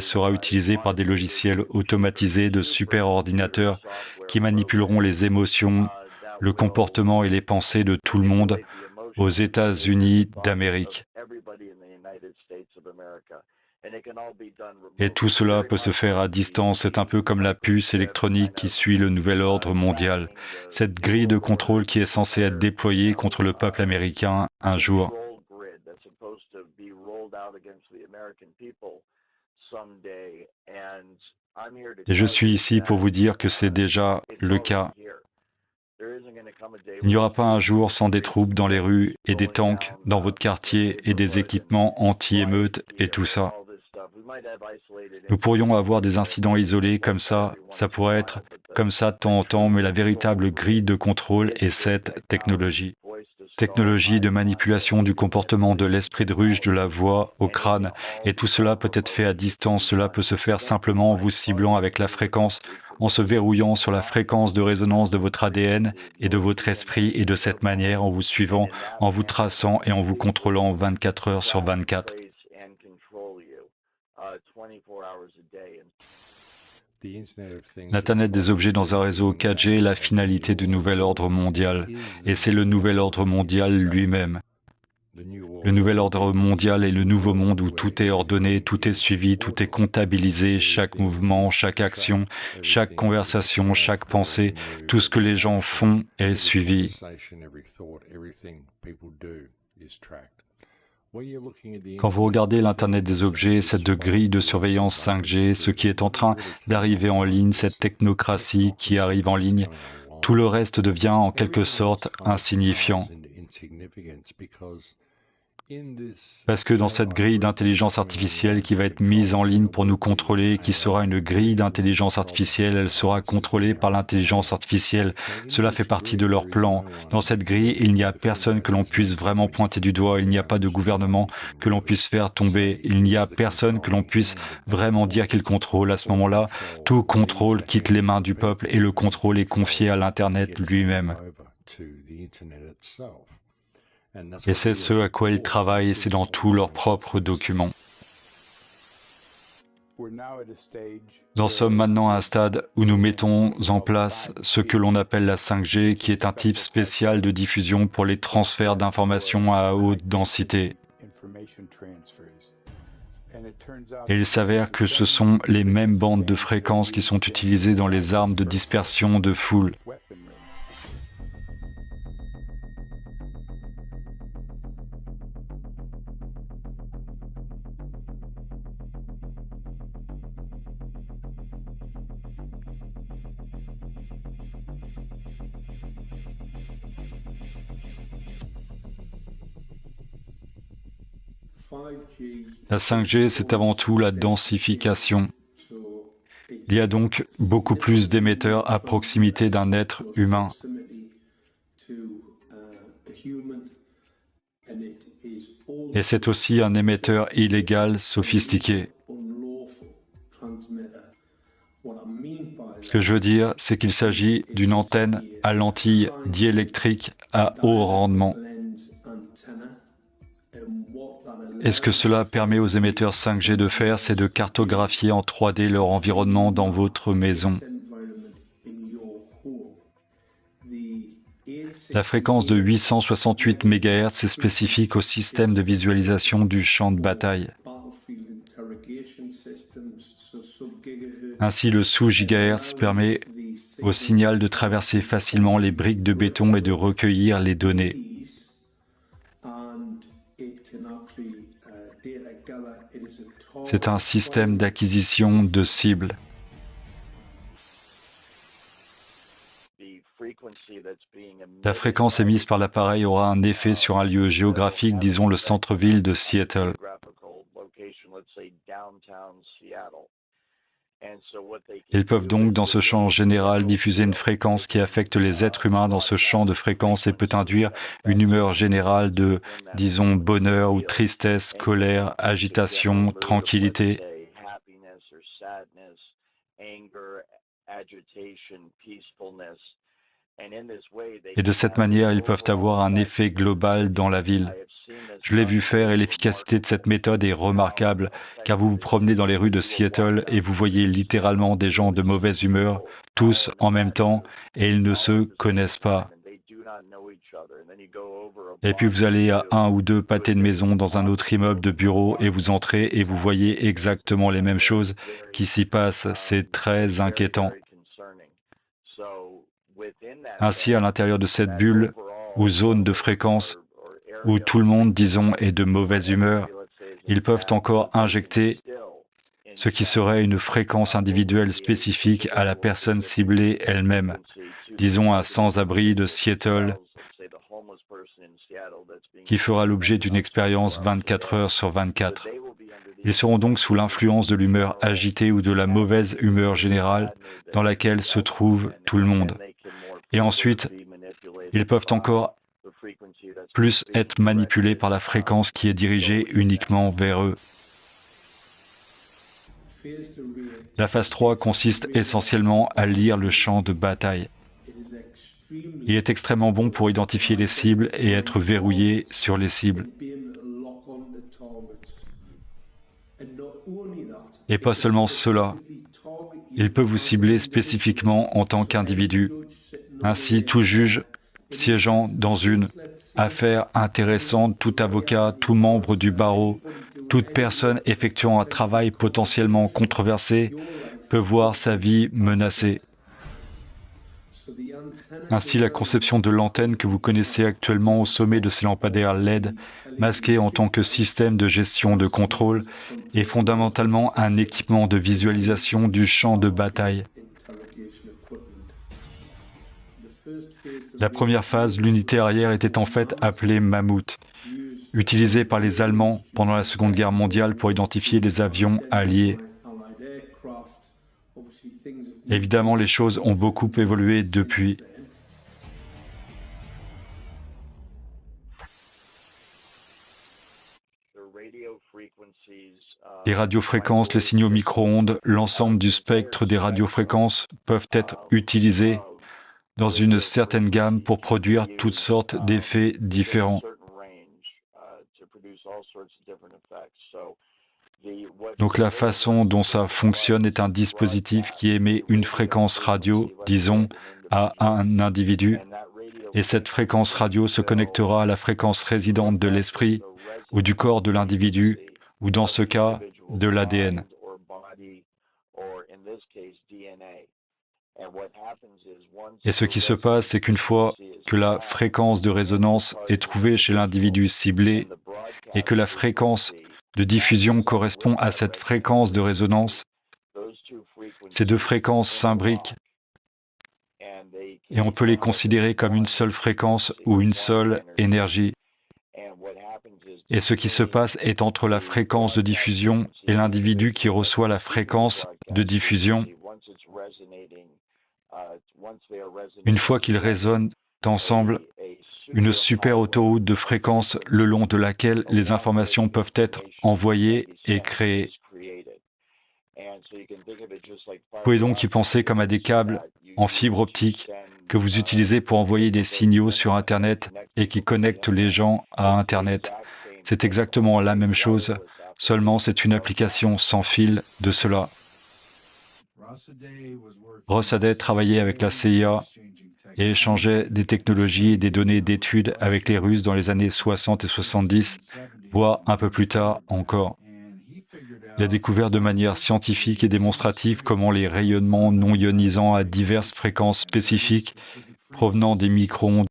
sera utilisé par des logiciels automatisés de superordinateurs qui manipuleront les émotions, le comportement et les pensées de tout le monde aux États-Unis d'Amérique. Et tout cela peut se faire à distance. C'est un peu comme la puce électronique qui suit le nouvel ordre mondial. Cette grille de contrôle qui est censée être déployée contre le peuple américain un jour. Et je suis ici pour vous dire que c'est déjà le cas. Il n'y aura pas un jour sans des troupes dans les rues et des tanks dans votre quartier et des équipements anti-émeutes et tout ça. Nous pourrions avoir des incidents isolés comme ça pourrait être comme ça de temps en temps, mais la véritable grille de contrôle est cette technologie. Technologie de manipulation du comportement de l'esprit de ruche, de la voix au crâne, et tout cela peut être fait à distance, cela peut se faire simplement en vous ciblant avec la fréquence, en se verrouillant sur la fréquence de résonance de votre ADN et de votre esprit, et de cette manière, en vous suivant, en vous traçant et en vous contrôlant 24 heures sur 24. L'Internet des objets dans un réseau 4G est la finalité du nouvel ordre mondial, et c'est le nouvel ordre mondial lui-même. Le nouvel ordre mondial est le nouveau monde où tout est ordonné, tout est suivi, tout est comptabilisé, chaque mouvement, chaque action, chaque conversation, chaque pensée, tout ce que les gens font est suivi. Quand vous regardez l'Internet des objets, cette grille de surveillance 5G, ce qui est en train d'arriver en ligne, cette technocratie qui arrive en ligne, tout le reste devient en quelque sorte insignifiant. Parce que dans cette grille d'intelligence artificielle qui va être mise en ligne pour nous contrôler, qui sera une grille d'intelligence artificielle, elle sera contrôlée par l'intelligence artificielle. Cela fait partie de leur plan. Dans cette grille, il n'y a personne que l'on puisse vraiment pointer du doigt, il n'y a pas de gouvernement que l'on puisse faire tomber, il n'y a personne que l'on puisse vraiment dire qu'il contrôle. À ce moment-là, tout contrôle quitte les mains du peuple et le contrôle est confié à l'Internet lui-même. Et c'est ce à quoi ils travaillent, et c'est dans tous leurs propres documents. Nous en sommes maintenant à un stade où nous mettons en place ce que l'on appelle la 5G, qui est un type spécial de diffusion pour les transferts d'informations à haute densité. Et il s'avère que ce sont les mêmes bandes de fréquences qui sont utilisées dans les armes de dispersion de foule. La 5G, c'est avant tout la densification. Il y a donc beaucoup plus d'émetteurs à proximité d'un être humain. Et c'est aussi un émetteur illégal sophistiqué. Ce que je veux dire, c'est qu'il s'agit d'une antenne à lentille diélectrique à haut rendement. Et ce que cela permet aux émetteurs 5G de faire, c'est de cartographier en 3D leur environnement dans votre maison. La fréquence de 868 MHz est spécifique au système de visualisation du champ de bataille. Ainsi, le sous-gigahertz permet au signal de traverser facilement les briques de béton et de recueillir les données. C'est un système d'acquisition de cibles. La fréquence émise par l'appareil aura un effet sur un lieu géographique, disons le centre-ville de Seattle. Ils peuvent donc, dans ce champ général, diffuser une fréquence qui affecte les êtres humains dans ce champ de fréquence et peut induire une humeur générale de, disons, bonheur ou tristesse, colère, agitation, tranquillité. Et de cette manière, ils peuvent avoir un effet global dans la ville. Je l'ai vu faire et l'efficacité de cette méthode est remarquable, car vous vous promenez dans les rues de Seattle et vous voyez littéralement des gens de mauvaise humeur, tous en même temps, et ils ne se connaissent pas. Et puis vous allez à un ou deux pâtés de maison dans un autre immeuble de bureau et vous entrez et vous voyez exactement les mêmes choses qui s'y passent. C'est très inquiétant. Ainsi, à l'intérieur de cette bulle ou zone de fréquence où tout le monde, disons, est de mauvaise humeur, ils peuvent encore injecter ce qui serait une fréquence individuelle spécifique à la personne ciblée elle-même, disons un sans-abri de Seattle, qui fera l'objet d'une expérience 24 heures sur 24. Ils seront donc sous l'influence de l'humeur agitée ou de la mauvaise humeur générale dans laquelle se trouve tout le monde. Et ensuite, ils peuvent encore plus être manipulés par la fréquence qui est dirigée uniquement vers eux. La phase 3 consiste essentiellement à lire le champ de bataille. Il est extrêmement bon pour identifier les cibles et être verrouillé sur les cibles. Et pas seulement cela, il peut vous cibler spécifiquement en tant qu'individu. Ainsi, tout juge siégeant dans une affaire intéressante, tout avocat, tout membre du barreau, toute personne effectuant un travail potentiellement controversé peut voir sa vie menacée. Ainsi, la conception de l'antenne que vous connaissez actuellement au sommet de ces lampadaires LED, masqués en tant que système de gestion de contrôle, est fondamentalement un équipement de visualisation du champ de bataille. La première phase, l'unité arrière était en fait appelée Mammouth, utilisée par les Allemands pendant la Seconde Guerre mondiale pour identifier les avions alliés. Évidemment, les choses ont beaucoup évolué depuis. Les radiofréquences, les signaux micro-ondes, l'ensemble du spectre des radiofréquences peuvent être utilisés dans une certaine gamme pour produire toutes sortes d'effets différents. Donc la façon dont ça fonctionne est un dispositif qui émet une fréquence radio, disons, à un individu, et cette fréquence radio se connectera à la fréquence résidente de l'esprit ou du corps de l'individu, ou dans ce cas, de l'ADN. Et ce qui se passe, c'est qu'une fois que la fréquence de résonance est trouvée chez l'individu ciblé et que la fréquence de diffusion correspond à cette fréquence de résonance, ces deux fréquences s'imbriquent et on peut les considérer comme une seule fréquence ou une seule énergie. Et ce qui se passe est entre la fréquence de diffusion et l'individu qui reçoit la fréquence de diffusion. Une fois qu'ils résonnent ensemble, une super autoroute de fréquences le long de laquelle les informations peuvent être envoyées et créées. Vous pouvez donc y penser comme à des câbles en fibre optique que vous utilisez pour envoyer des signaux sur Internet et qui connectent les gens à Internet. C'est exactement la même chose, seulement c'est une application sans fil de cela. Rossadeh travaillait avec la CIA et échangeait des technologies et des données d'études avec les Russes dans les années 60 et 70, voire un peu plus tard encore. Il a découvert de manière scientifique et démonstrative comment les rayonnements non ionisants à diverses fréquences spécifiques provenant des micro-ondes